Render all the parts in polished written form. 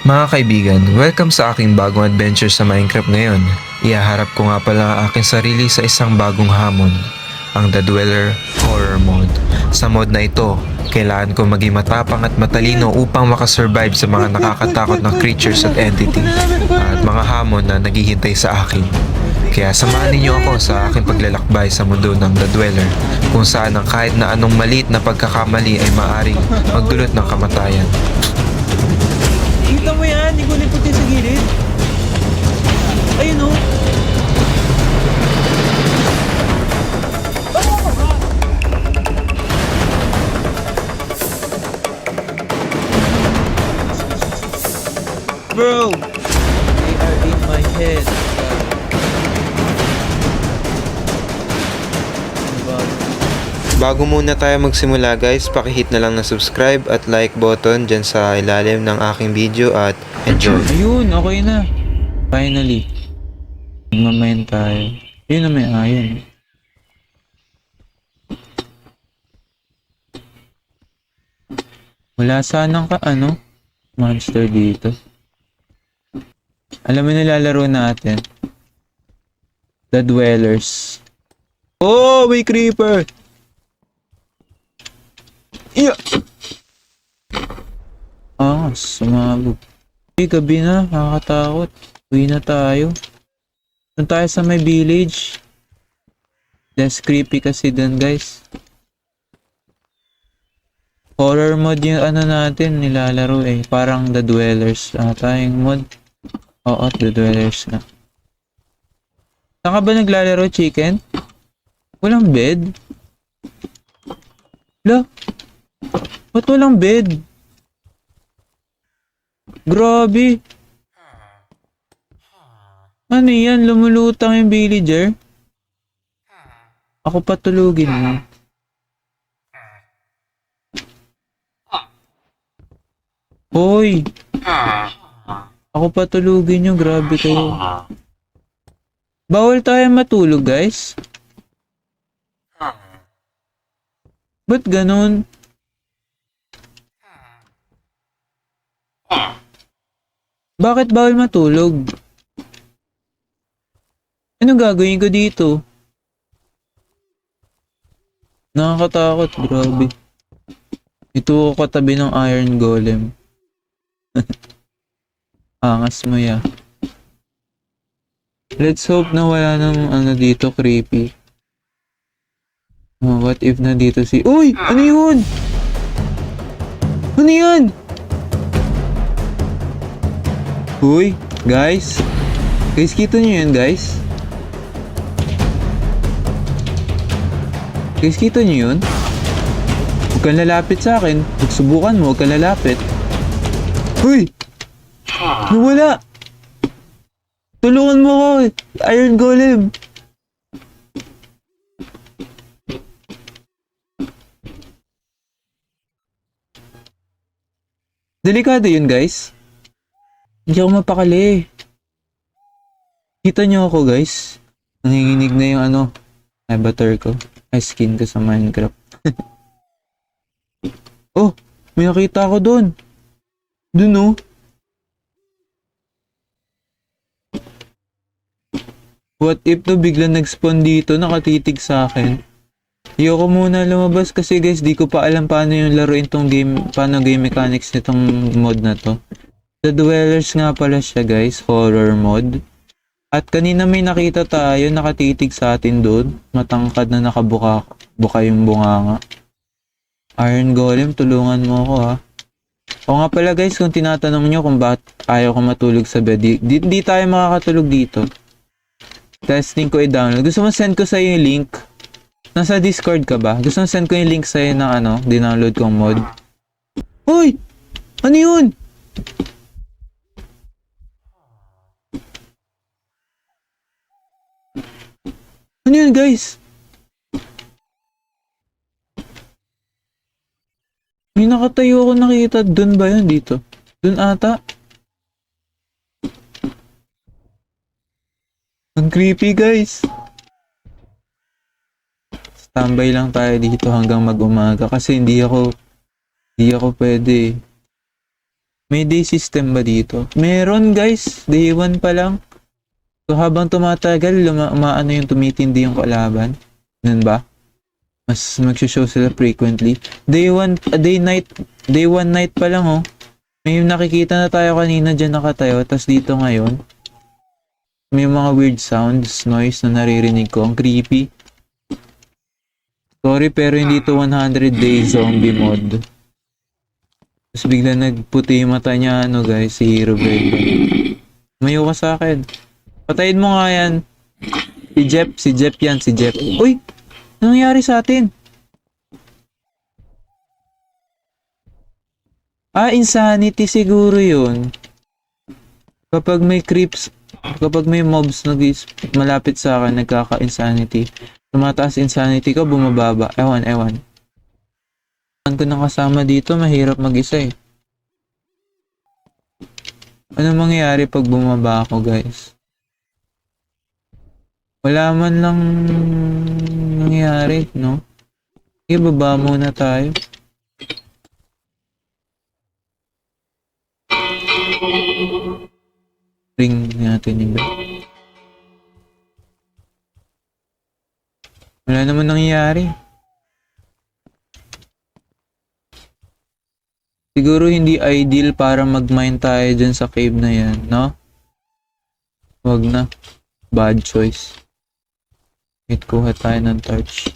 Mga kaibigan, welcome sa aking bagong adventure sa Minecraft ngayon. Ihaharap ko nga pala ang aking sarili sa isang bagong hamon, ang The Dweller Horror Mode. Sa mode na ito, kailangan ko maging matapang at matalino upang makasurvive sa mga nakakatakot na creatures at entity at mga hamon na naghihintay sa akin. Kaya samahan niyo ako sa aking paglalakbay sa mundo ng The Dweller, kung saan ang kahit na anong maliit na pagkakamali ay maaring magdulot ng kamatayan. Kita mo yan, hindi ko lipot yan sa gilid. Ayun o. Bro! They are in my head. Bago muna tayo magsimula guys, pakihit na lang ng subscribe at like button dyan sa ilalim ng aking video at enjoy. Ayun, okay na. Finally. Mamayin tayo. Yun na may ayon. Wala sanang monster dito. Alam mo nilalaro natin. The Dwellers. Oh, may creeper! Iya! Sumabog. Gabi na, nakakatakot. Uwi na tayo. Doon tayo sa may village. Less creepy kasi dun guys. Horror mode yung natin, nilalaro eh. Parang The Dwellers tayong mod. Oo, The Dwellers na. Saan ka ba naglalaro, chicken? Walang bed? Wala. Ba't walang bed? Grabe. Ano yan? Lumulutang yung villager? Ako patulugin mo. Hoy! Ako patulugin nyo. Grabe kayo. Bawal tayo matulog, guys. Ba't ganon? Bakit bawal matulog? Anong gagawin ko dito? Nakakatakot, grabe. Ito ako katabi ng iron golem. Angas mo ya. Let's hope na wala nang dito creepy. Oh, what if na dito si... Uy! Ano yun? Ano yun? Uy! Guys! Guys, kita nyo yun, guys? Guys, kita nyo yun? Huwag kang lalapit sa akin. Pagsubukan mo, huwag kang lalapit. Uy! Nawala! Tulungan mo ako! Iron Golem! Delikado yun, guys. Hindi ako mapakali. Kita nyo ako, guys. Nanginginig na yung avatar ko. Ay, skin ko sa Minecraft. Oh, may nakita ako doon. Doon, oh. What if to biglang nag-spawn dito, nakatitig sa akin? Ayoko muna lumabas kasi guys, di ko pa alam paano yung laruin tong game, paano game mechanics nitong mod na to. The Dwellers nga pala siya guys, horror mod. At kanina may nakita tayo, nakatitig sa atin doon. Matangkad na nakabuka yung bunganga. Iron Golem, tulungan mo ako ha. O nga pala guys, kung tinatanong nyo kung bakit ayaw ko matulog sa bed, di tayo makakatulog dito. Testing ko i-download. Gusto mo send ko sa'yo yung link? Nasa Discord ka ba? Gusto mo send ko yung link sa'yo ng dinownload kong mod? Uy! Ano yun? Ano yun guys? May nakatayo ako nakita. Dun ba yun dito? Dun ata? Ang creepy guys. Tambay lang tayo dito hanggang mag-umaga kasi hindi ako pwede. May day system ba dito? Meron guys, day 1 pa lang. So habang tumatagal, umaano yung tumitindi yung kalaban. Ganun ba? Mas magsho-show sila frequently. Day 1 night pa lang oh. May nakikita na tayo kanina dyan nakatayo, tas dito ngayon. May mga weird sounds, noise na naririnig ko. Ang creepy. Sorry pero hindi to 100 day zombie mod. Tapos bigla nagputi yung mata niya ano guys, si Hero Break. Mayo ka sa akin. Patayin mo nga yan. Si Jeff yan, si Jeff. Uy! Anong nangyari sa atin? Insanity siguro yun. Kapag may mobs malapit sa akin, nagkaka-insanity. Tumataas insanity ko, bumababa. Ewan. Ko nang kasama dito, mahirap mag-isa eh. Ano mangyayari pag bumaba ako guys? Wala man lang nangyayari, no? Sige, baba muna tayo. Ring natin yung bell. Wala naman nangyayari. Siguro hindi ideal para mag-mine tayo dyan sa cave na yan, no? Wag na. Bad choice. Wait, kuha tayo ng torch.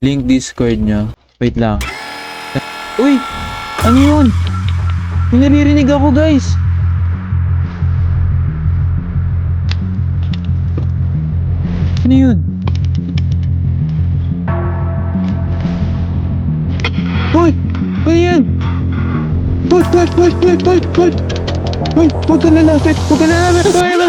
Link Discord nyo. Wait lang. Uy! Ano yun? May naririnig ako guys! Ano yun? Hoy! Ano yan? Hoy! Huwag ka lalapit! Hoy!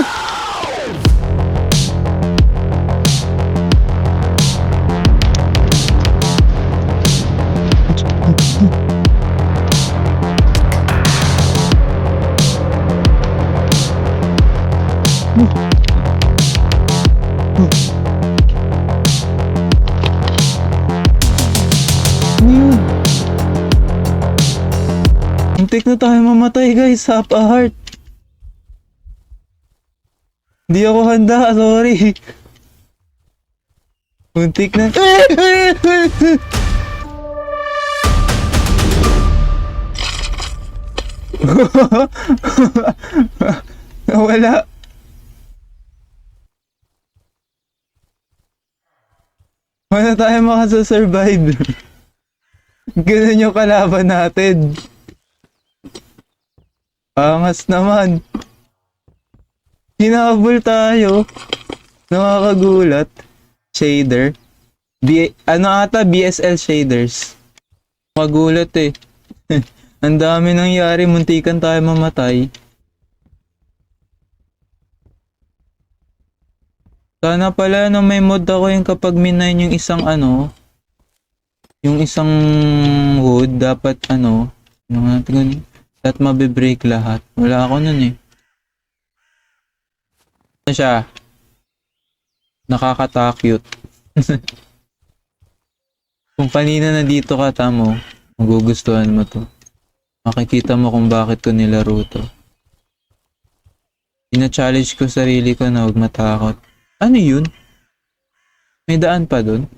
Ano yun? Muntik na tayo mamatay guys, half a heart. Hindi ako handa, sorry. Muntik na. Nawala. Paano tayo makasasurvive? Ganun yung kalaban natin. Angas naman. Hinabol tayo. Nakakagulat. Shader. BSL shaders. Magulat eh. Ang dami nangyari, muntikan tayo mamatay. Sana pala no, may mod ako yung kapag minine yung isang yung isang wood, dapat yung natin at mabibreak lahat. Wala ako nun eh. Ano siya? Nakakatakute. Kung kanina na dito ka tamo, magugustuhan mo to. Makikita mo kung bakit ko nilaro to. Ina-challenge ko sarili ko na huwag matakot. Ano yun? May daan pa dun?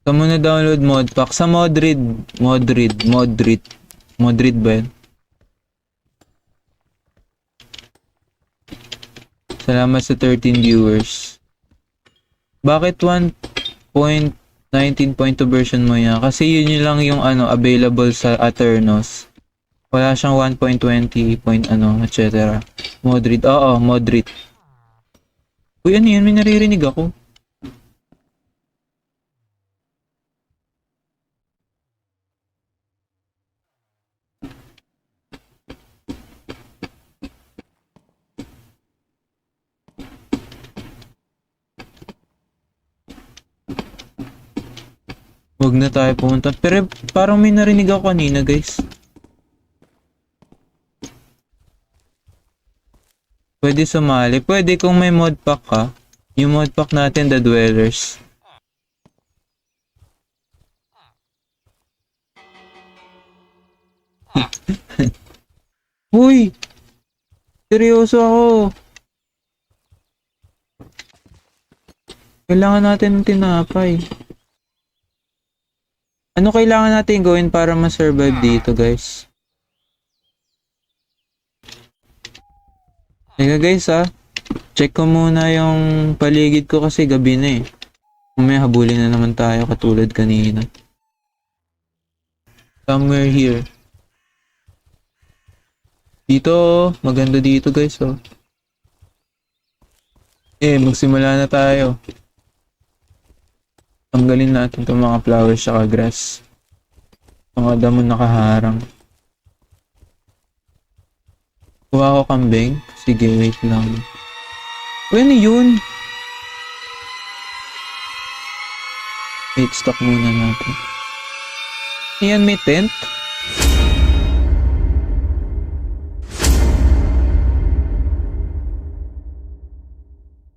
Ito muna download modpack sa Modrid ba yun? Salamat sa 13 viewers. Bakit 1.19.2 version mo yan? Kasi yun lang yung available sa Aternos. Wala siyang 1.20 etc. Modrid. Oo, Modrid. Uy, ano yun? May naririnig ako. Huwag na tayo pumunta. Pero parang may narinig ako kanina, guys. Pwede sumali. Pwede kung may mod pack ka. Yung mod pack natin, The Dwellers. Uy! Seryoso ako. Kailangan natin ng tinapay. Ano kailangan natin gawin para ma-survive dito, guys? Teka guys check ko muna yung paligid ko kasi gabi na eh. Mamaya habulin na naman tayo katulad kanina. Somewhere here. Dito, maganda dito guys magsimula na tayo. Tanggalin natin itong mga flowers saka grass. Mga damo nakaharang. Kuha ko kambing. Sige, wait lang. Ano yun? Wait, stop muna natin. Ayan, may tent.